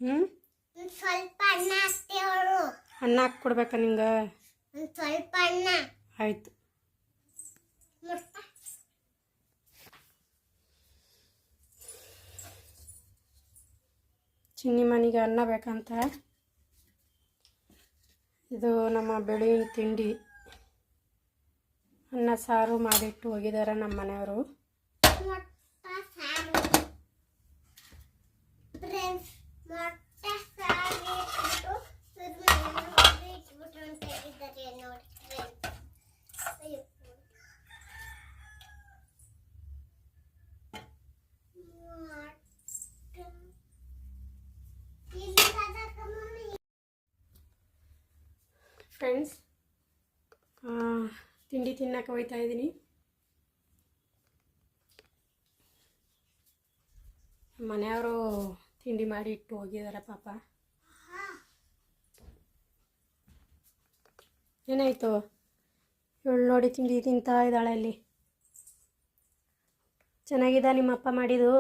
ಹ್ಞೂ ಸ್ವಲ್ಪ ಅನ್ನ ಹಾಕ್ತೇವರು. ಅನ್ನ ಹಾಕಿ ಕೊಡ್ಬೇಕಾ ನಿಂಗೆ? ಸ್ವಲ್ಪ ಅನ್ನ ಆಯಿತು. ಚಿನ್ನಿ ಮನೆಗೆ ಅನ್ನ ಬೇಕಂತ ಇದು ನಮ್ಮ ಬೆಳಗಿನ ತಿಂಡಿ. ಅನ್ನ ಸಾರು ಮಾಡಿಟ್ಟು ಹೋಗಿದ್ದಾರೆ ನಮ್ಮ ಮನೆಯವರು. ಫ್ರೆಂಡ್ಸ್, ತಿಂಡಿ ತಿನ್ನಕ್ಕೆ ಹೋಗ್ತಾ ಇದ್ದೀನಿ. ಮನೆಯವರು ತಿಂಡಿ ಮಾಡಿ ಇಟ್ಟು ಹೋಗಿದ್ದಾರೆ ಪಾಪ. ಏನಾಯಿತು? ಇವಳು ನೋಡಿ ತಿಂಡಿ ತಿಂತಾ ಇದ್ದಾಳೆ ಅಲ್ಲಿ. ಚೆನ್ನಾಗಿದ ನಿಮ್ಮಪ್ಪ ಮಾಡಿದ್ದು?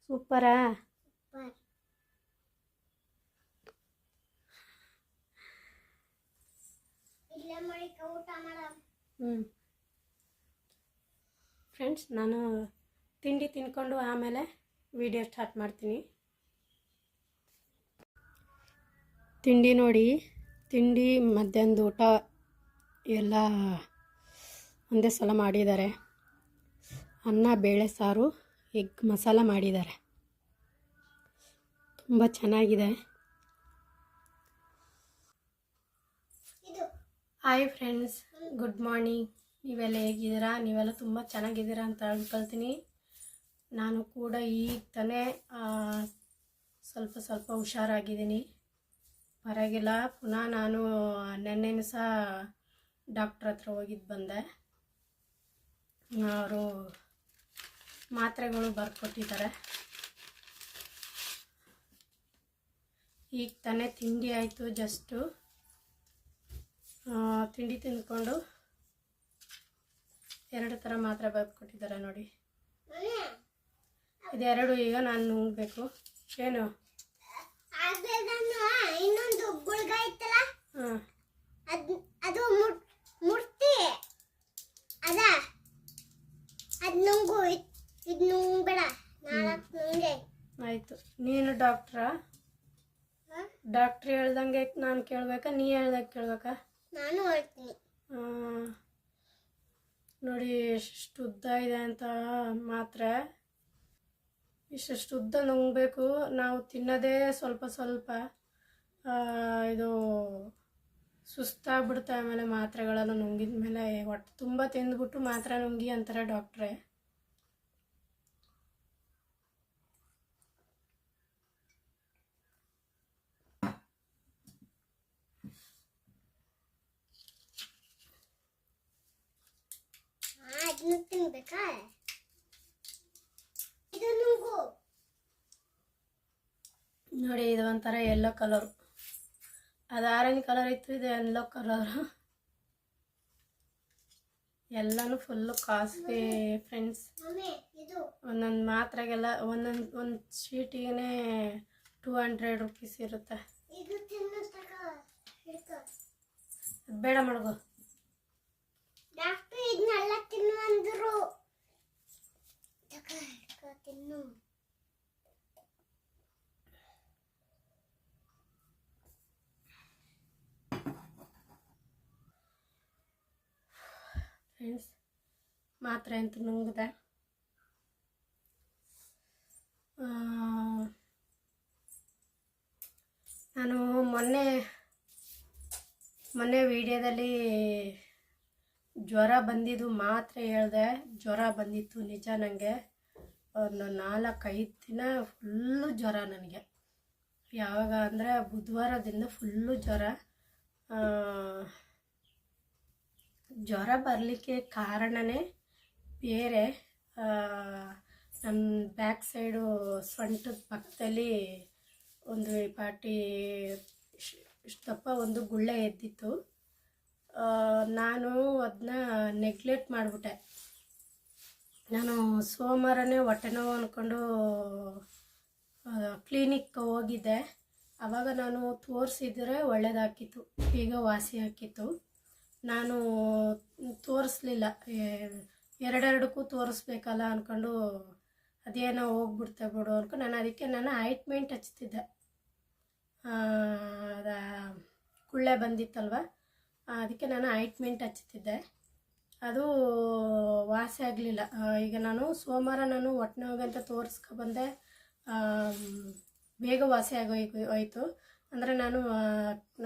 ಸೂಪರಾ? ಫ್ರೆಂಡ್ಸ್, ನಾನು ತಿಂಡಿ ತಿನ್ಕೊಂಡು ಆಮೇಲೆ ವಿಡಿಯೋ ಸ್ಟಾರ್ಟ್ ಮಾಡ್ತೀನಿ. ತಿಂಡಿ ನೋಡಿ, ತಿಂಡಿ ಮಧ್ಯಾಹ್ನದ ಊಟ ಎಲ್ಲ ಒಂದೇ ಸಲ ಮಾಡಿದ್ದಾರೆ. ಅನ್ನ, ಬೇಳೆ ಸಾರು, ಎಗ್ ಮಸಾಲ ಮಾಡಿದ್ದಾರೆ. ತುಂಬ ಚೆನ್ನಾಗಿದೆ. Hi friends, good morning. ನೀವೆಲ್ಲ ಹೇಗಿದ್ದೀರಾ? ನೀವೆಲ್ಲ ತುಂಬ ಚೆನ್ನಾಗಿದ್ದೀರಾ ಅಂತ ಅನ್ಕೊಳ್ತೀನಿ. ನಾನು ಕೂಡ ಈಗ ತಾನೇ ಸ್ವಲ್ಪ ಹುಷಾರಾಗಿದ್ದೀನಿ, ಪರವಾಗಿಲ್ಲ. ಪುನಃ ನಾನು ನೆನ್ನೆನೂ ಸಹ ಡಾಕ್ಟ್ರ್ ಹತ್ರ ಹೋಗಿದ್ದು ಬಂದೆ. ಅವರು ಮಾತ್ರೆಗಳು ಬರ್ಕೊಟ್ಟಿದ್ದಾರೆ. ಈಗ ತಾನೇ ತಿಂಡಿ ಆಯಿತು. ಜಸ್ಟು ತಿಂಡಿ ತಿಂದ್ಕೊಂಡು 2 ಥರ ಮಾತ್ರೆ ಬರ್ಕೊಟ್ಟಿದ್ದಾರೆ ನೋಡಿ. ಇದೆರಡು ಈಗ ನಾನು ನುಂಗಬೇಕು. ಏನು? ಇನ್ನೊಂದು ಗುಳ್ಗ ಇತ್ತಲ್ಲ, ಅದು ಮುರ್ತಿ ಅದ, ಅದು ನುಂಗು, ಇದು ನುಂಗಬೇಡ. 4 ನುಂಗೆ. ಆಯಿತು. ನೀನು ಡಾಕ್ಟ್ರಾ? ಡಾಕ್ಟ್ರ್ ಹೇಳ್ದಂಗೆ ನಾನು ಕೇಳಬೇಕಾ, ನೀ ಹೇಳ್ದಂಗೆ ಕೇಳಬೇಕಾ? ನಾನು ಹೇಳ್ತೀನಿ. ನೋಡಿ ಎಷ್ಟು ಉದ್ದ ಇದೆ ಅಂತ ಮಾತ್ರೆ. ಇಷ್ಟು ಉದ್ದ ನುಂಗಬೇಕು. ನಾವು ತಿನ್ನೋದೇ ಸ್ವಲ್ಪ. ಇದು ಸುಸ್ತಾಗ್ಬಿಡುತ್ತೆ. ಆಮೇಲೆ ಮಾತ್ರೆಗಳನ್ನು ನುಂಗಿದ ಮೇಲೆ ಹೊಟ್ಟೆ ತುಂಬ ತಿಂದ್ಬಿಟ್ಟು ಮಾತ್ರೆ ನುಂಗಿ ಅಂತಾರೆ ಡಾಕ್ಟ್ರೇ. ತಿನ್ಬೇಕಾ? ಇದು ನುಂಗು ನೋಡಿ. ಇದು ಒಂಥರ ಯೆಲ್ಲೋ ಕಲರು, ಅದು ಆರೆಂಜ್ ಕಲರ್ ಇತ್ತು, ಇದು ಯೆಲ್ಲೋ ಕಲರು. ಎಲ್ಲನೂ ಫುಲ್ಲು ಕಾಸ್ಟ್ಲಿ ಫ್ರೆಂಡ್ಸ್. ಒಂದೊಂದು ಮಾತ್ರೆಗೆಲ್ಲ ಒಂದು ಶೀಟಿಗೆ 200 ರುಪೀಸ್ ಇರುತ್ತೆ. ಬೇಡ ಮಡಗು. ಡಾಕ್ಟರ್ ಇದನ್ನೆಲ್ಲ ತಿನ್ನು ಅಂದರು. ತಿನ್ನು. ಫ್ರೆಂಡ್ಸ್, ಮಾತ್ರೆ ಅಂತ ನುಂಗಿದೆ. ನಾನು ಮೊನ್ನೆ ವಿಡಿಯೋದಲ್ಲಿ ಜ್ವರ ಬಂದಿದ್ದು ಮಾತ್ರೆ ಹೇಳಿದೆ. ಜ್ವರ ಬಂದಿತ್ತು ನಿಜ. ನನಗೆ ಒಂದು 4-5 ದಿನ ಫುಲ್ಲು ಜ್ವರ. ನನಗೆ ಯಾವಾಗ ಅಂದರೆ ಬುಧವಾರದಿಂದ ಫುಲ್ಲು ಜ್ವರ. ಜ್ವರ ಬರಲಿಕ್ಕೆ ಕಾರಣನೇ ಬೇರೆ. ನನ್ನ ಬ್ಯಾಕ್ ಸೈಡು ಸೊಂಟದ ಪಕ್ಕದಲ್ಲಿ ಒಂದು ಪಾಟಿ ಇಷ್ಟಪ್ಪ ಒಂದು ಗುಳ್ಳೆ ಎದ್ದಿತ್ತು. ನಾನು ಅದನ್ನ ನೆಗ್ಲೆಕ್ಟ್ ಮಾಡಿಬಿಟ್ಟೆ. ನಾನು ಸೋಮವಾರನೇ ಹೊಟ್ಟೆ ನೋವು ಅಂದ್ಕೊಂಡು ಕ್ಲಿನಿಕ್ ಹೋಗಿದ್ದೆ. ಆವಾಗ ನಾನು ತೋರಿಸಿದ್ರೆ ಒಳ್ಳೆಯದಾಕಿತ್ತು, ಈಗ ವಾಸಿ ಹಾಕಿತ್ತು. ನಾನು ತೋರಿಸ್ಲಿಲ್ಲ, ಎರಡೆರಡಕ್ಕೂ ತೋರಿಸ್ಬೇಕಲ್ಲ ಅಂದ್ಕೊಂಡು ಅದೇನೋ ಹೋಗ್ಬಿಡ್ತೆ ಬಿಡು ಅಂದ್ಕೊಂಡು ನಾನು ಆಯಿಂಟ್ಮೆಂಟ್ ಹಚ್ತಿದ್ದೆ. ಅದ ಗುಳ್ಳೆ ಬಂದಿತ್ತಲ್ವ, ಅದಕ್ಕೆ ನಾನು ಆಯಿಂಟ್ಮೆಂಟ್ ಹಚ್ತಿದ್ದೆ. ಅದು ವಾಸಿ ಆಗಲಿಲ್ಲ. ಈಗ ನಾನು ಸೋಮವಾರ ಹೊಟ್ಟೆ ನೋವಿಗಂತ ತೋರಿಸ್ಕೊಬಂದೆ, ಬೇಗ ವಾಸಿ ಆಗೋಯ್ತು. ಅಂದರೆ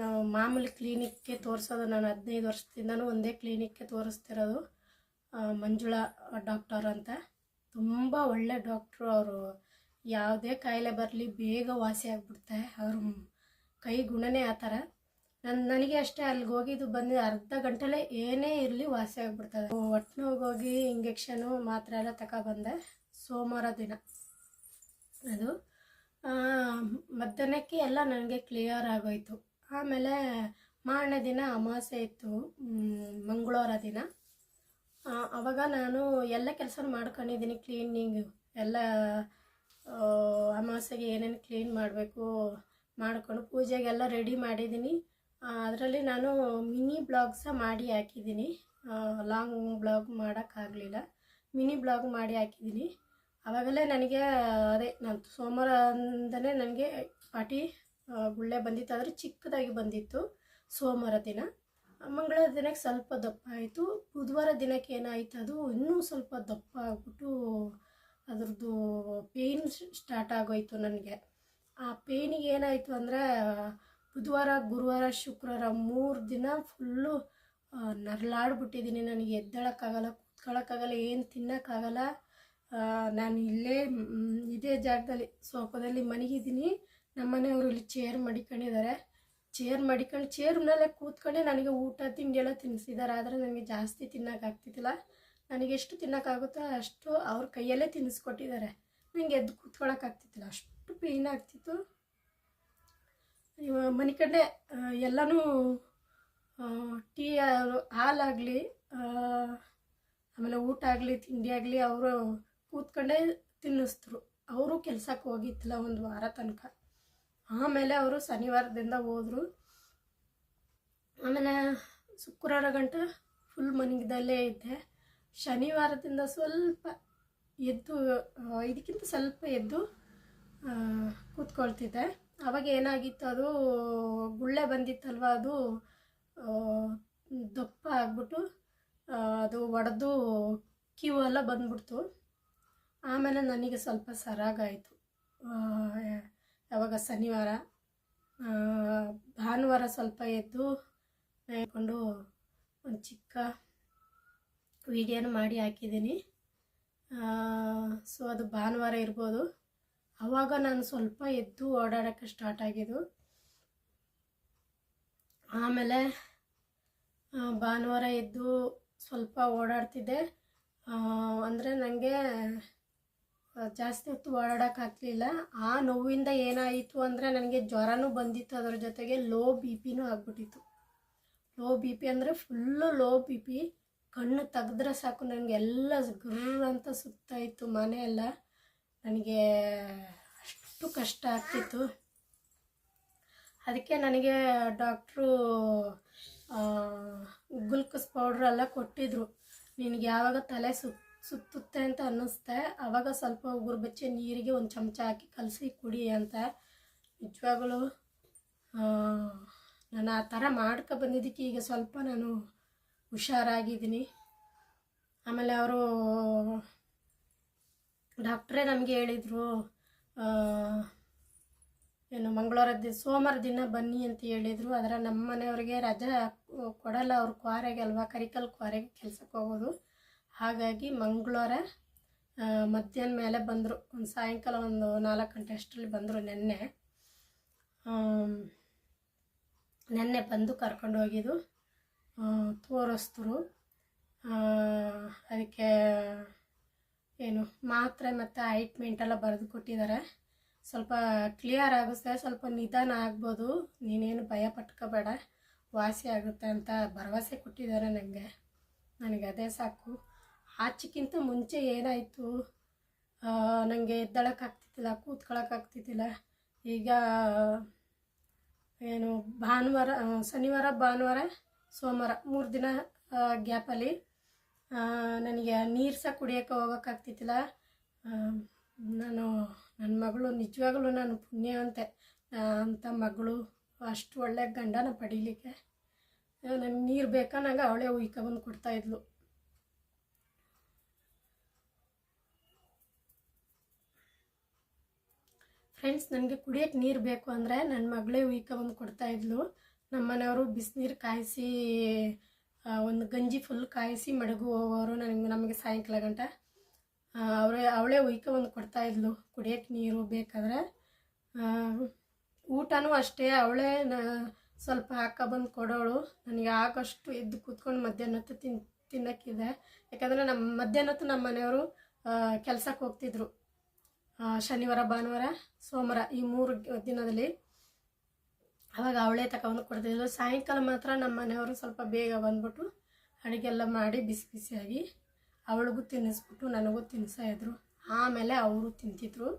ನಾವು ಮಾಮೂಲಿ ಕ್ಲಿನಿಕ್ಗೆ ತೋರಿಸೋದು. ನಾನು 15 ವರ್ಷದಿಂದನೂ ಒಂದೇ ಕ್ಲಿನಿಕ್ಗೆ ತೋರಿಸ್ತಿರೋದು. ಮಂಜುಳಾ ಡಾಕ್ಟರ್ ಅಂತ, ತುಂಬ ಒಳ್ಳೆ ಡಾಕ್ಟ್ರು ಅವರು. ಯಾವುದೇ ಕಾಯಿಲೆ ಬರಲಿ ಬೇಗ ವಾಸಿ ಆಗಿಬಿಡುತ್ತೆ. ಅವ್ರ ಕೈ ಗುಣನೇ ಆ ಥರ. ನನಗೆ ಅಷ್ಟೇ, ಅಲ್ಲಿಗೆ ಹೋಗಿದ್ದು ಬಂದು ಅರ್ಧ ಗಂಟೆಲೇ ಏನೇ ಇರಲಿ ವಾಸಿ ಆಗಿಬಿಡ್ತದೆ. ಹೊಟ್ಟೆ ನೋವಿಗೆ ಹೋಗಿ ಇಂಜೆಕ್ಷನು ಮಾತ್ರೆ ಎಲ್ಲ ತಗೊಬಂದೆ ಸೋಮವಾರ ದಿನ. ಅದು ಮಧ್ಯಾಹ್ನಕ್ಕೆ ಎಲ್ಲ ನನಗೆ ಕ್ಲಿಯರ್ ಆಗೋಯ್ತು. ಆಮೇಲೆ ಮಾರನೇ ದಿನ ಅಮಾವಾಸ್ಯೆ ಇತ್ತು, ಮಂಗಳವಾರ ದಿನ. ಆವಾಗ ನಾನು ಎಲ್ಲ ಕೆಲಸ ಮಾಡ್ಕೊಂಡಿದ್ದೀನಿ, ಕ್ಲೀನಿಂಗು ಎಲ್ಲ. ಅಮಾವಾಸ್ಯೆಗೆ ಏನೇನು ಕ್ಲೀನ್ ಮಾಡಬೇಕು ಮಾಡಿಕೊಂಡು ಪೂಜೆಗೆಲ್ಲ ರೆಡಿ ಮಾಡಿದ್ದೀನಿ. ಅದರಲ್ಲಿ ನಾನು ಮಿನಿ ಬ್ಲಾಗ್ಸ ಮಾಡಿ ಹಾಕಿದ್ದೀನಿ. ಲಾಂಗ್ ಬ್ಲಾಗ್ ಮಾಡೋಕ್ಕಾಗಲಿಲ್ಲ, ಮಿನಿ ಬ್ಲಾಗ್ ಮಾಡಿ ಹಾಕಿದ್ದೀನಿ. ಆವಾಗಲೇ ನನಗೆ ನಾನು ಸೋಮವಾರದಿಂದಲೇ ನನಗೆ ಪಾಟಿ ಗುಳ್ಳೆ ಬಂದಿತ್ತು, ಆದರೆ ಚಿಕ್ಕದಾಗಿ ಬಂದಿತ್ತು ಸೋಮವಾರ ದಿನ. ಮಂಗಳವಾರ ದಿನಕ್ಕೆ ಸ್ವಲ್ಪ ದಪ್ಪ ಆಯಿತು. ಬುಧವಾರ ದಿನಕ್ಕೆ ಏನಾಯಿತು, ಅದು ಇನ್ನೂ ಸ್ವಲ್ಪ ದಪ್ಪ ಆಗಿಬಿಟ್ಟು ಅದ್ರದ್ದು ಪೇಯ್ನ್ ಸ್ಟಾರ್ಟ್ ಆಗೋಯಿತು ನನಗೆ. ಆ ಪೇಯ್ನಿಗೆ ಏನಾಯಿತು ಅಂದರೆ, ಬುಧವಾರ, ಗುರುವಾರ, ಶುಕ್ರವಾರ 3 ದಿನ ಫುಲ್ಲು ನರಳಾಡ್ಬಿಟ್ಟಿದ್ದೀನಿ. ನನಗೆ ಎದ್ದೇಳೋಕ್ಕಾಗಲ್ಲ, ಕೂತ್ಕೊಳ್ಳೋಕ್ಕಾಗಲ್ಲ, ಏನು ತಿನ್ನೋಕ್ಕಾಗಲ್ಲ. ನಾನು ಇದೇ ಜಾಗದಲ್ಲಿ ಸೋಫಾದಲ್ಲಿ ಮಲಗಿದ್ದೀನಿ. ನಮ್ಮ ಮನೆಯವರು ಇಲ್ಲಿ ಚೇರ್ ಮಡಿಕೊಂಡಿದ್ದಾರೆ. ಚೇರ್ ಮೇಲೆ ಕೂತ್ಕೊಂಡೆ ನನಗೆ ಊಟ ತಿಂಡಿ ಎಲ್ಲ ತಿನ್ನಿಸಿದ್ದಾರೆ. ಆದರೆ ನನಗೆ ಜಾಸ್ತಿ ತಿನ್ನೋಕ್ಕಾಗ್ತಿದ್ದಿಲ್ಲ. ನನಗೆ ಎಷ್ಟು ತಿನ್ನೋಕ್ಕಾಗುತ್ತೋ ಅಷ್ಟು ಅವ್ರ ಕೈಯಲ್ಲೇ ತಿನ್ನಿಸ್ಕೊಟ್ಟಿದ್ದಾರೆ. ನನಗೆ ಎದ್ದು ಕೂತ್ಕೊಳ್ಳೋಕ್ಕಾಗ್ತಿದ್ದಿಲ್ಲ, ಅಷ್ಟು ಪೇಯ್ನ್ ಆಗ್ತಿತ್ತು. ಮನಿಕಂಡೆ ಎಲ್ಲನೂ ಟೀ, ಹಾಲಾಗಲಿ, ಆಮೇಲೆ ಊಟ ಆಗಲಿ, ತಿಂಡಿ ಆಗಲಿ ಅವರು ಕೂತ್ಕೊಂಡೇ ತಿನ್ನಿಸಿದ್ರು. ಅವರು ಕೆಲಸಕ್ಕೆ ಹೋಗಿದ್ದಿಲ್ಲ 1 ವಾರ ತನಕ. ಆಮೇಲೆ ಅವರು ಶನಿವಾರದಿಂದ ಹೋದರು. ಆಮೇಲೆ ಶುಕ್ರವಾರ ಗಂಟ ಫುಲ್ ಮನೆಗದಲ್ಲೇ ಇದ್ದೆ. ಶನಿವಾರದಿಂದ ಸ್ವಲ್ಪ ಎದ್ದು, ಇದಕ್ಕಿಂತ ಸ್ವಲ್ಪ ಎದ್ದು ಕೂತ್ಕೊಳ್ತಿದ್ದೆ. ಆವಾಗ ಏನಾಗಿತ್ತು, ಅದು ಗುಳ್ಳೆ ಬಂದಿತ್ತಲ್ವ, ಅದು ದಪ್ಪ ಆಗ್ಬಿಟ್ಟು ಅದು ಒಡೆದು ಕ್ಯೂ ಎಲ್ಲ ಬಂದ್ಬಿಡ್ತು. ಆಮೇಲೆ ನನಗೆ ಸ್ವಲ್ಪ ಸರಾಗಾಯಿತು. ಯಾವಾಗ ಶನಿವಾರ, ಭಾನುವಾರ ಸ್ವಲ್ಪ ಎದ್ದು ಹೇಳ್ಕೊಂಡು ಒಂದು ಚಿಕ್ಕ ವಿಡಿಯೋನ ಮಾಡಿ ಹಾಕಿದ್ದೀನಿ. ಸೊ ಅದು ಭಾನುವಾರ ಇರ್ಬೋದು. ಆವಾಗ ನಾನು ಸ್ವಲ್ಪ ಎದ್ದು ಓಡಾಡೋಕ್ಕೆ ಸ್ಟಾರ್ಟ್ ಆಗಿದ್ದು. ಆಮೇಲೆ ಭಾನುವಾರ ಎದ್ದು ಸ್ವಲ್ಪ ಓಡಾಡ್ತಿದ್ದೆ. ಅಂದರೆ ನನಗೆ ಜಾಸ್ತಿ ಹೊತ್ತು ಓಡಾಡೋಕ್ಕಾಗಲಿಲ್ಲ. ಆ ನೋವಿಂದ ಏನಾಯಿತು ಅಂದರೆ, ನನಗೆ ಜ್ವರನೂ ಬಂದಿತ್ತು, ಅದರ ಜೊತೆಗೆ ಲೋ ಬಿ ಪಿನೂ ಆಗ್ಬಿಟ್ಟಿತ್ತು. ಲೋ ಬಿ ಪಿ ಅಂದರೆ ಫುಲ್ಲು ಲೋ ಬಿ ಪಿ. ಕಣ್ಣು ತೆಗೆದ್ರೆ ಸಾಕು ನನಗೆ ಎಲ್ಲ ಗುರ್ರ್ ಅಂತ ಸುತ್ತಾಯಿತು ಮನೆಯೆಲ್ಲ. ನನಗೆ ಅಷ್ಟು ಕಷ್ಟ ಆಗ್ತಿತ್ತು. ಅದಕ್ಕೆ ನನಗೆ ಡಾಕ್ಟ್ರು ಗ್ಲುಕೋಸ್ ಪೌಡ್ರೆಲ್ಲ ಕೊಟ್ಟಿದ್ರು. ನಿನಗೆ ಯಾವಾಗ ತಲೆ ಸುತ್ತುತ್ತೆ ಅಂತ ಅನ್ನಿಸ್ತೆ ಆವಾಗ ಸ್ವಲ್ಪ ಉಗುರು ಬೆಚ್ಚೆ ನೀರಿಗೆ 1 ಚಮಚ ಹಾಕಿ ಕಲಸಿ ಕುಡಿ ಅಂತ. ನಿಜವಾಗಲೂ ನಾನು ಆ ಥರ ಬಂದಿದ್ದಕ್ಕೆ ಈಗ ಸ್ವಲ್ಪ ನಾನು ಹುಷಾರಾಗಿದ್ದೀನಿ. ಆಮೇಲೆ ಅವರು ಡಾಕ್ಟ್ರೇ ನಮಗೆ ಹೇಳಿದರು, ಸೋಮವಾರ ದಿನ ಬನ್ನಿ ಅಂತ ಹೇಳಿದರು. ಆದರೆ ನಮ್ಮ ಮನೆಯವ್ರಿಗೆ ರಜೆ ಕೊಡಲ್ಲ, ಅವ್ರು ಕ್ವಾರೆಗೆ ಅಲ್ವಾ, ಕರಿಕಲ್ ಕ್ವಾರೆಗೆ ಕೆಲಸಕ್ಕೆ ಹೋಗೋದು. ಹಾಗಾಗಿ ಮಂಗಳವಾರ ಮಧ್ಯಾಹ್ನ ಮೇಲೆ ಬಂದರು. ಒಂದು ಸಾಯಂಕಾಲ 4 ಗಂಟೆ ಅಷ್ಟರಲ್ಲಿ ಬಂದರು. ನೆನ್ನೆ ಬಂದು ಕರ್ಕೊಂಡು ಹೋಗಿದ್ದು, ತೋರಿಸಿದ್ರು. ಅದಕ್ಕೆ ಮಾತ್ರೆ ಮತ್ತು ಆಯಿಂಟ್ಮೆಂಟ್ ಎಲ್ಲ ಬರೆದು ಕೊಟ್ಟಿದ್ದಾರೆ. ಸ್ವಲ್ಪ ಕ್ಲಿಯರ್ ಆಗುತ್ತೆ, ಸ್ವಲ್ಪ ನಿಧಾನ ಆಗ್ಬೋದು, ನೀನೇನು ಭಯ ಪಟ್ಕೋಬೇಡ, ವಾಸಿ ಆಗುತ್ತೆ ಅಂತ ಭರವಸೆ ಕೊಟ್ಟಿದ್ದಾರೆ ನನಗೆ ಅದೇ ಸಾಕು. ಆಚೆಗಿಂತ ಮುಂಚೆ ಏನಾಯಿತು, ನನಗೆ ಎದ್ದೇಳೋಕ್ಕಾಗ್ತಿದ್ದಿಲ್ಲ. ಆಗ್ತಿದ್ದಿಲ್ಲ, ಕೂತ್ಕೊಳ್ಳೋಕ್ಕಾಗ್ತಿದ್ದಿಲ್ಲ. ಈಗ ಏನು ಭಾನುವಾರ, ಶನಿವಾರ, ಭಾನುವಾರ, ಸೋಮವಾರ 3 ದಿನ ಗ್ಯಾಪಲ್ಲಿ ನನಗೆ ನೀರು ಸಹ ಕುಡಿಯೋಕ್ಕೆ ಹೋಗೋಕ್ಕಾಗ್ತಿದ್ದಿಲ್ಲ. ನಾನು ನನ್ನ ಮಗಳು ನಿಜವಾಗಲೂ ನಾನು ಪುಣ್ಯವಂತೆ ಅಂಥ ಮಗಳು, ಅಷ್ಟು ಒಳ್ಳೆ ಗಂಡನ ಪಡೀಲಿಕ್ಕೆ. ನನಗೆ ನೀರು ಬೇಕನ್ನಾಗ ಅವಳೇ ಉಯ್ಕೊಬಂದು ಕೊಡ್ತಾಯಿದ್ಲು. ಫ್ರೆಂಡ್ಸ್, ನನಗೆ ಕುಡಿಯೋಕ್ಕೆ ನೀರು ಬೇಕು ಅಂದರೆ ನನ್ನ ಮಗಳೇ ಉಯ್ಕೊಬಂದು ಕೊಡ್ತಾಯಿದ್ಲು. ನಮ್ಮ ಮನೆಯವರು ಬಿಸಿನೀರು ಕಾಯಿಸಿ ಒಂದು ಗಂಜಿ ಫುಲ್ ಕಾಯಿಸಿ ಮಡಗು ಹೋಗೋರು ನಮಗೆ ಸಾಯಂಕಾಲ ಗಂಟ. ಅವಳೇ ಉಯ್ಕೊಬಂದು ಕೊಡ್ತಾಯಿದ್ಲು ಕುಡಿಯೋಕ್ಕೆ ನೀರು ಬೇಕಾದರೆ. ಊಟನೂ ಅಷ್ಟೇ ಅವಳೇ ಸ್ವಲ್ಪ ಹಾಕೊಬಂದು ಕೊಡೋಳು. ನನಗೆ ಆಗೋಷ್ಟು ಎದ್ದು ಕೂತ್ಕೊಂಡು ಮಧ್ಯಾಹ್ನ ಹೊತ್ತು ತಿನ್ನೋಕ್ಕಿದೆ. ಯಾಕಂದರೆ ಮಧ್ಯಾಹ್ನ ಹೊತ್ತು ನಮ್ಮ ಮನೆಯವರು ಕೆಲಸಕ್ಕೆ ಹೋಗ್ತಿದ್ರು. ಶನಿವಾರ, ಭಾನುವಾರ, ಸೋಮವಾರ ಈ 3 ದಿನದಲ್ಲಿ. ಆವಾಗ ಅವಳೇ ತಗೊಂಡು ಕೊಡ್ತಿದ್ಲು. ಸಾಯಂಕಾಲ ಮಾತ್ರ ನಮ್ಮ ಮನೆಯವರು ಸ್ವಲ್ಪ ಬೇಗ ಬಂದ್ಬಿಟ್ಟು ಅಡುಗೆಲ್ಲ ಮಾಡಿ ಬಿಸಿ ಬಿಸಿಯಾಗಿ ಅವಳಿಗೂ ತಿನ್ನಿಸ್ಬಿಟ್ಟು ನನಗೂ ತಿನ್ನಿಸ್ತಾಯಿದ್ರು. ಆಮೇಲೆ ಅವರು ತಿಂತಿದ್ರು.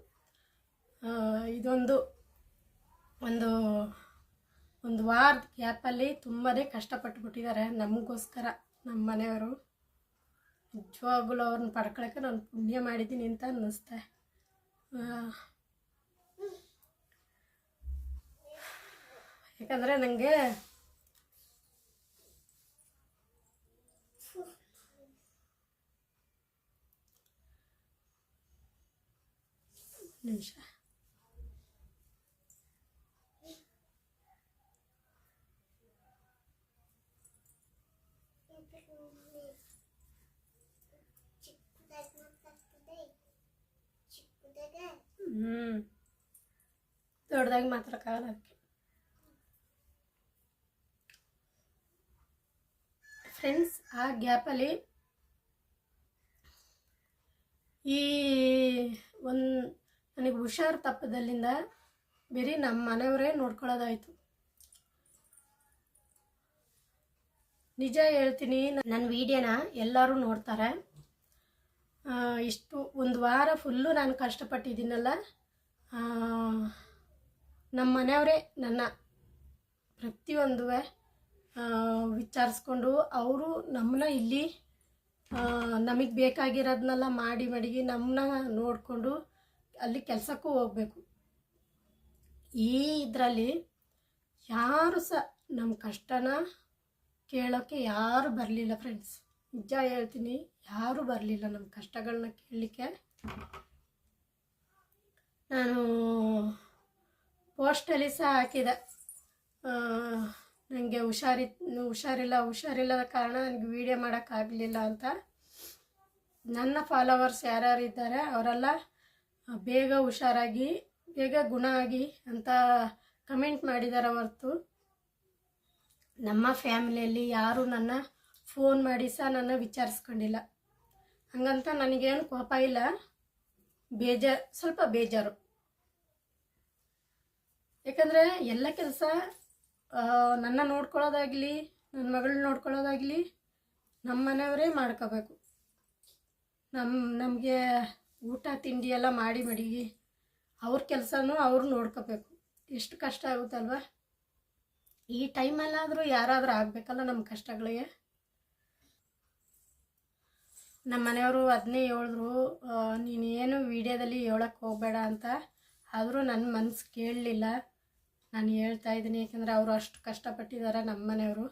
ಇದೊಂದು ಒಂದು ವಾರದ ಗ್ಯಾಪಲ್ಲಿ ತುಂಬಾ ಕಷ್ಟಪಟ್ಟುಬಿಟ್ಟಿದ್ದಾರೆ ನಮಗೋಸ್ಕರ ನಮ್ಮ ಮನೆಯವರು. ನಿಜವಾಗ್ಲೂ ಅವ್ರನ್ನ ಪಡ್ಕೊಳ್ಳೋಕ್ಕೆ ನಾನು ಪುಣ್ಯ ಮಾಡಿದ್ದೀನಿ ಅಂತ ಅನ್ನಿಸ್ತೆ. ಯಾಕಂದರೆ ನನಗೆ ನಿಮಿಷ ದೊಡ್ಡದಾಗಿ ಮಾತಾಡೋಕ್ಕಾಗಲ್ಲ ಅದಕ್ಕೆ. ಫ್ರೆಂಡ್ಸ್, ಆ ಗ್ಯಾಪಲ್ಲಿ ನನಗೆ ಹುಷಾರು ತಪ್ಪದಲ್ಲಿಂದ ಬರೀ ನಮ್ಮ ಮನೆಯವರೇ ನೋಡ್ಕೊಳ್ಳೋದಾಯಿತು. ನಿಜ ಹೇಳ್ತೀನಿ, ನನ್ನ ವಿಡಿಯೋನ ಎಲ್ಲರೂ ನೋಡ್ತಾರೆ. ಇಷ್ಟು ಒಂದು ವಾರ ಫುಲ್ಲು ನಾನು ಕಷ್ಟಪಟ್ಟಿದ್ದೀನಲ್ಲ, ನಮ್ಮ ಮನೆಯವರೇ ನನ್ನ ಪ್ರತಿಯೊಂದು ವಿಚಾರಿಸ್ಕೊಂಡು ಅವರು ನಮ್ಮನ್ನ ಇಲ್ಲಿ ನಮಗೆ ಬೇಕಾಗಿರೋದನ್ನೆಲ್ಲ ಮಾಡಿ ಮಡಗಿ ನಮ್ಮನ್ನ ನೋಡಿಕೊಂಡು ಅಲ್ಲಿ ಕೆಲಸಕ್ಕೂ ಹೋಗಬೇಕು. ಈ ಇದರಲ್ಲಿ ಯಾರು ಸಹ ನಮ್ಮ ಕಷ್ಟನ ಕೇಳೋಕ್ಕೆ ಯಾರು ಬರಲಿಲ್ಲ ಫ್ರೆಂಡ್ಸ್. ನಿಜ ಹೇಳ್ತೀನಿ, ಯಾರೂ ಬರಲಿಲ್ಲ ನಮ್ಮ ಕಷ್ಟಗಳನ್ನ ಕೇಳಲಿಕ್ಕೆ. ನಾನು ಪೋಸ್ಟಲ್ಲಿ ಸಹ ಹಾಕಿದೆ, ನನಗೆ ಹುಷಾರಿಲ್ಲದ ಕಾರಣ ನನಗೆ ವೀಡಿಯೋ ಮಾಡೋಕ್ಕಾಗಲಿಲ್ಲ ಅಂತ. ನನ್ನ ಫಾಲೋವರ್ಸ್ ಯಾರ್ಯಾರು ಇದ್ದಾರೆ ಅವರೆಲ್ಲ ಬೇಗ ಹುಷಾರಾಗಿ ಬೇಗ ಗುಣ ಆಗಿ ಅಂತ ಕಮೆಂಟ್ ಮಾಡಿದ್ದಾರೆ ಹೊರತು ನಮ್ಮ ಫ್ಯಾಮಿಲಿಯಲ್ಲಿ ಯಾರೂ ನನ್ನ ಫೋನ್ ಮಾಡಿ ಸಹ ನನ್ನ ವಿಚಾರಿಸ್ಕೊಂಡಿಲ್ಲ. ಹಂಗಂತ ನನಗೇನು ಕೋಪ ಇಲ್ಲ, ಸ್ವಲ್ಪ ಬೇಜಾರು. ಯಾಕಂದರೆ ಎಲ್ಲ ಕೆಲಸ ನನ್ನ ನೋಡ್ಕೊಳ್ಳೋದಾಗಲಿ ನನ್ನ ಮಗಳನ್ನ ನೋಡ್ಕೊಳ್ಳೋದಾಗಲಿ ನಮ್ಮ ಮನೆಯವರೇ ಮಾಡ್ಕೋಬೇಕು. ನಮಗೆ ಊಟ ತಿಂಡಿ ಎಲ್ಲ ಮಾಡಿ ಮಡಗಿ ಅವ್ರ ಕೆಲಸನೂ ಅವ್ರು ನೋಡ್ಕೋಬೇಕು. ಎಷ್ಟು ಕಷ್ಟ ಆಗುತ್ತಲ್ವ. ಈ ಟೈಮಲ್ಲಾದರೂ ಯಾರಾದರೂ ಆಗಬೇಕಲ್ಲ ನಮ್ಮ ಕಷ್ಟಗಳಿಗೆ. ನಮ್ಮ ಮನೆಯವರು ಅದನ್ನೇ ಹೇಳಿದ್ರು, ನೀನು ಏನು ವಿಡಿಯೋದಲ್ಲಿ ಹೇಳೋಕ್ಕೆ ಹೋಗಬೇಡ ಅಂತ. ಆದರೂ ನನ್ನ ಮನಸ್ಸು ಕೇಳಲಿಲ್ಲ. ನಾನು ಹೇಳ್ತಾ ಇದ್ದೀನಿ, ಯಾಕೆಂದರೆ ಅವರು ಅಷ್ಟು ಕಷ್ಟಪಟ್ಟಿದ್ದಾರೆ. ನಮ್ಮ ಮನೆಯವರು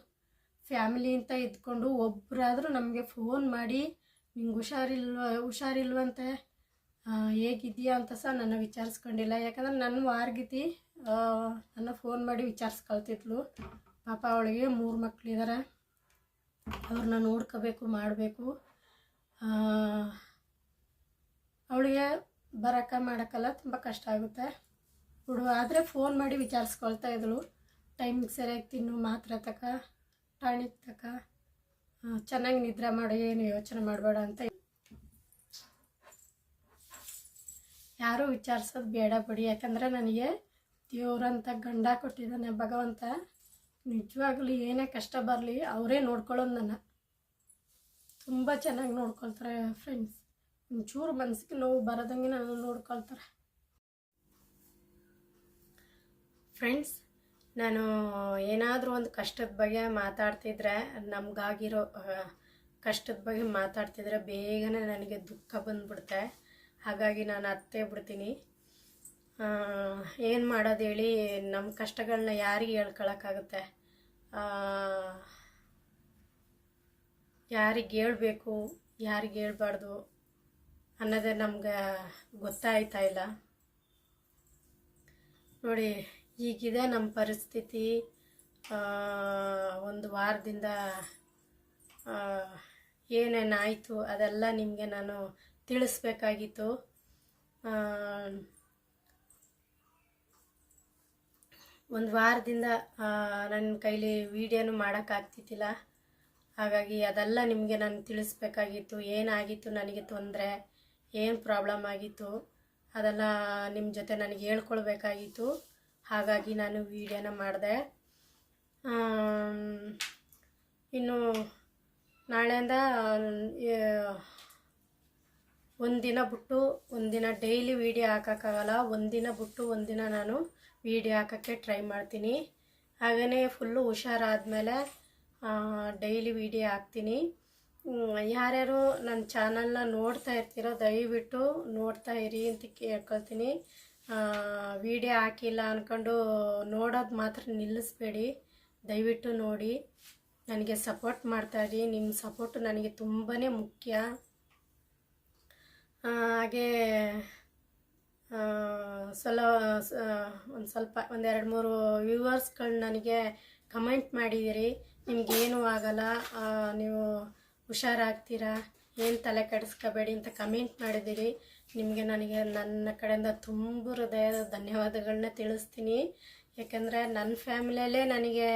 ಫ್ಯಾಮಿಲಿ ಅಂತ ಇದ್ಕೊಂಡು ಒಬ್ಬರಾದರೂ ನಮಗೆ ಫೋನ್ ಮಾಡಿ ನಿಂಗೆ ಹುಷಾರಿಲ್ವಂತೆ, ಹೇಗಿದೆಯಾ ಅಂತ ಸಹ ನನ್ನ ವಿಚಾರಿಸ್ಕೊಂಡಿಲ್ಲ. ಯಾಕಂದರೆ ನನ್ನ ವಾರ್ಗಿತಿ ನನ್ನ ಫೋನ್ ಮಾಡಿ ವಿಚಾರಿಸ್ಕೊಳ್ತಿದ್ಲು. ಪಾಪ ಅವಳಿಗೆ 3 ಮಕ್ಕಳಿದ್ದಾರೆ, ಅವ್ರನ್ನ ನೋಡ್ಕೋಬೇಕು ಮಾಡಬೇಕು. ಅವಳಿಗೆ ಮಾಡೋಕ್ಕಲ್ಲ ತುಂಬ ಕಷ್ಟ ಆಗುತ್ತೆ. ಆದರೆ ಫೋನ್ ಮಾಡಿ ವಿಚಾರಿಸ್ಕೊಳ್ತಾ ಇದ್ಳು, ಟೈಮಿಗೆ ಸರಿಯಾಗಿ ತಿನ್ನು, ಮಾತ್ರೆ ತಕ, ಟಾನಿಕ್ ತಕ, ಚೆನ್ನಾಗಿ ನಿದ್ರೆ ಮಾಡು, ಏನು ಯೋಚನೆ ಮಾಡಬೇಡ ಅಂತ. ಯಾರೂ ವಿಚಾರಿಸೋದು ಬೇಡ ಬಿಡಿ. ಯಾಕಂದರೆ ನನಗೆ ದೇವ್ರಂತ ಗಂಡ ಕೊಟ್ಟಿದ್ದಾನೆ ಭಗವಂತ. ನಿಜವಾಗ್ಲೂ ಏನೇ ಕಷ್ಟ ಬರಲಿ ಅವರೇ ನೋಡ್ಕೊಳ್ಳೋದು. ನನ್ನ ತುಂಬ ಚೆನ್ನಾಗಿ ನೋಡ್ಕೊಳ್ತಾರೆ ಫ್ರೆಂಡ್ಸ್. ಒಂಚೂರು ಮನಸ್ಸಿಗೆ ನೋವು ಬರೋದಂಗೆ ನಾನು ನೋಡ್ಕೊಳ್ತಾರೆ. ಫ್ರೆಂಡ್ಸ್, ನಾನು ಏನಾದರೂ ಒಂದು ಕಷ್ಟದ ಬಗ್ಗೆ ಮಾತಾಡ್ತಿದ್ರೆ, ನಮಗಾಗಿರೋ ಕಷ್ಟದ ಬಗ್ಗೆ ಮಾತಾಡ್ತಿದ್ರೆ ಬೇಗನೆ ನನಗೆ ದುಃಖ ಬಂದ್ಬಿಡುತ್ತೆ. ಹಾಗಾಗಿ ನಾನು ಅತ್ತೇ ಬಿಡ್ತೀನಿ. ಏನು ಮಾಡೋದು ಹೇಳಿ, ನಮ್ಮ ಕಷ್ಟಗಳನ್ನ ಯಾರಿಗೆ ಹೇಳ್ಕೊಳಕ್ಕಾಗುತ್ತೆ? ಯಾರಿಗೆ ಹೇಳ್ಬೇಕು, ಯಾರಿಗೆ ಹೇಳ್ಬಾರ್ದು ಅನ್ನೋದೇ ನಮ್ಗೆ ಗೊತ್ತಾಯ್ತಾ ಇಲ್ಲ. ನೋಡಿ, ಈಗಿದೆ ನಮ್ಮ ಪರಿಸ್ಥಿತಿ. ಒಂದು ವಾರದಿಂದ ಏನೇನಾಯಿತು ಅದೆಲ್ಲ ನಿಮಗೆ ನಾನು ತಿಳಿಸ್ಬೇಕಾಗಿತ್ತು. ಒಂದು ವಾರದಿಂದ ನನ್ನ ಕೈಲಿ ವಿಡಿಯೋನು ಮಾಡೋಕ್ಕಾಗ್ತಿದ್ದಿಲ್ಲ. ಹಾಗಾಗಿ ಅದೆಲ್ಲ ನಿಮಗೆ ನಾನು ತಿಳಿಸ್ಬೇಕಾಗಿತ್ತು. ಏನಾಗಿತ್ತು, ನನಗೆ ತೊಂದರೆ ಏನು ಪ್ರಾಬ್ಲಮ್ ಆಗಿತ್ತು ಅದೆಲ್ಲ ನಿಮ್ಮ ಜೊತೆ ನನಗೆ ಹೇಳ್ಕೊಳ್ಬೇಕಾಗಿತ್ತು. ಹಾಗಾಗಿ ನಾನು ವಿಡಿಯೋನ ಮಾಡಿದೆ. ಇನ್ನು ನಾಳೆಯಿಂದ ಒಂದಿನ ಬಿಟ್ಟು ಒಂದಿನ ಡೈಲಿ ವಿಡಿಯೋ ಹಾಕೋಕ್ಕಾಗಲ್ಲ. ಒಂದಿನ ಬಿಟ್ಟು ಒಂದಿನ ನಾನು ವಿಡಿಯೋ ಹಾಕೋಕ್ಕೆ ಟ್ರೈ ಮಾಡ್ತೀನಿ. ಹಾಗೆಯೇ ಫುಲ್ಲು ಹುಷಾರಾದಮೇಲೆ ಡೈಲಿ ವಿಡಿಯೋ ಹಾಕ್ತೀನಿ. ಯಾರ್ಯಾರು ನನ್ನ ಚಾನಲ್ನ ನೋಡ್ತಾ ಇರ್ತೀರೋ ದಯವಿಟ್ಟು ನೋಡ್ತಾ ಇರಿ ಅಂತ ಕೇಳ್ಕೊಳ್ತೀನಿ. ವಿಡಿಯೋ ಹಾಕಿಲ್ಲ ಅಂದ್ಕೊಂಡು ನೋಡೋದು ಮಾತ್ರ ನಿಲ್ಲಿಸ್ಬೇಡಿ, ದಯವಿಟ್ಟು ನೋಡಿ. ನನಗೆ ಸಪೋರ್ಟ್ ಮಾಡ್ತಾಯಿರಿ. ನಿಮ್ಮ ಸಪೋರ್ಟು ನನಗೆ ತುಂಬಾ ಮುಖ್ಯ. ಹಾಗೆ ಒಂದು 2-3 ವ್ಯೂವರ್ಸ್ಗಳು ನನಗೆ ಕಮೆಂಟ್ ಮಾಡಿದ್ದೀರಿ, ನಿಮಗೇನೂ ಆಗಲ್ಲ, ನೀವು ಹುಷಾರಾಗ್ತೀರಾ, ಏನು ತಲೆ ಕೆಡಿಸ್ಕೋಬೇಡಿ ಅಂತ ಕಮೆಂಟ್ ಮಾಡಿದ್ದೀರಿ. ನಿಮಗೆ ನನಗೆ ನನ್ನ ಕಡೆಯಿಂದ ತುಂಬ ಹೃದಯದ ಧನ್ಯವಾದಗಳನ್ನ ತಿಳಿಸ್ತೀನಿ. ಯಾಕೆಂದರೆ ನನ್ನ ಫ್ಯಾಮಿಲಿಯಲ್ಲೇ ನನಗೆ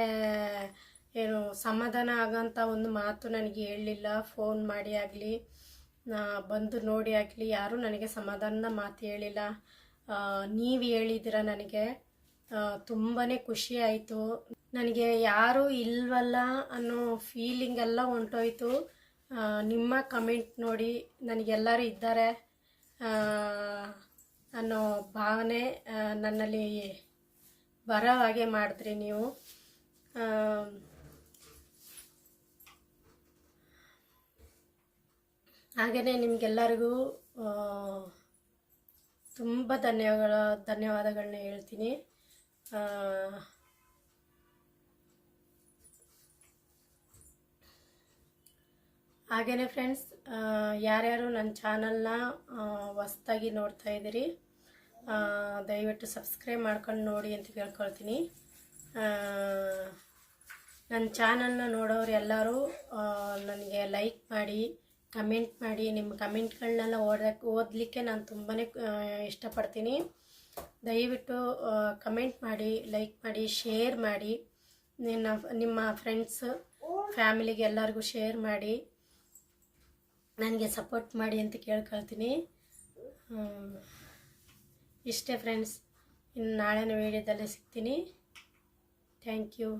ಏನು ಸಮಾಧಾನ ಆಗೋಂಥ ಒಂದು ಮಾತು ನನಗೆ ಹೇಳಲಿಲ್ಲ. ಫೋನ್ ಮಾಡಿ ಆಗಲಿ, ಬಂದು ನೋಡಿ ಆಗಲಿ, ಯಾರೂ ನನಗೆ ಸಮಾಧಾನದ ಮಾತು ಹೇಳಿಲ್ಲ. ನೀವು ಹೇಳಿದ್ದೀರ, ನನಗೆ ತುಂಬಾ ಖುಷಿ ಆಯಿತು. ನನಗೆ ಯಾರೂ ಇಲ್ವಲ್ಲ ಅನ್ನೋ ಫೀಲಿಂಗೆಲ್ಲ ಹೊಂಟೋಯ್ತು. ನಿಮ್ಮ ಕಮೆಂಟ್ ನೋಡಿ ನನಗೆಲ್ಲರೂ ಇದ್ದಾರೆ ಅನ್ನೋ ಭಾವನೆ ನನ್ನಲ್ಲಿ ಬರೋ ಹಾಗೆ ಮಾಡಿದ್ರಿ ನೀವು. ಹಾಗೆಯೇ ನಿಮಗೆಲ್ಲರಿಗೂ ತುಂಬ ಧನ್ಯವಾದಗಳನ್ನ ಹೇಳ್ತೀನಿ. ಹಾಗೆಯೇ ಫ್ರೆಂಡ್ಸ್, ಯಾರ್ಯಾರು ನನ್ನ ಚಾನಲ್ನ ಹೊಸ್ದಾಗಿ ನೋಡ್ತಾ ಇದ್ದೀರಿ, ದಯವಿಟ್ಟು ಸಬ್ಸ್ಕ್ರೈಬ್ ಮಾಡ್ಕೊಂಡು ನೋಡಿ ಅಂತ ಕೇಳ್ಕೊಳ್ತೀನಿ. ನನ್ನ ಚಾನಲ್ನ ನೋಡೋರು ಎಲ್ಲರೂ ನನಗೆ ಲೈಕ್ ಮಾಡಿ, ಕಮೆಂಟ್ ಮಾಡಿ. ನಿಮ್ಮ ಕಮೆಂಟ್ಗಳನ್ನೆಲ್ಲ ಓದಲಿಕ್ಕೆ ನಾನು ತುಂಬಾ ಇಷ್ಟಪಡ್ತೀನಿ. ದಯವಿಟ್ಟು ಕಮೆಂಟ್ ಮಾಡಿ, ಲೈಕ್ ಮಾಡಿ, ಶೇರ್ ಮಾಡಿ. ನಿಮ್ಮ ಫ್ರೆಂಡ್ಸ್ ಫ್ಯಾಮಿಲಿಗೆ ಎಲ್ಲರಿಗೂ ಶೇರ್ ಮಾಡಿ, ನನಗೆ ಸಪೋರ್ಟ್ ಮಾಡಿ ಅಂತ ಕೇಳ್ಕೊಳ್ತೀನಿ. ಇಷ್ಟೇ ಫ್ರೆಂಡ್ಸ್, ಇನ್ನು ನಾಳೆನ ವೀಡಿಯೋದಲ್ಲೇ ಸಿಗ್ತೀನಿ. Thank you.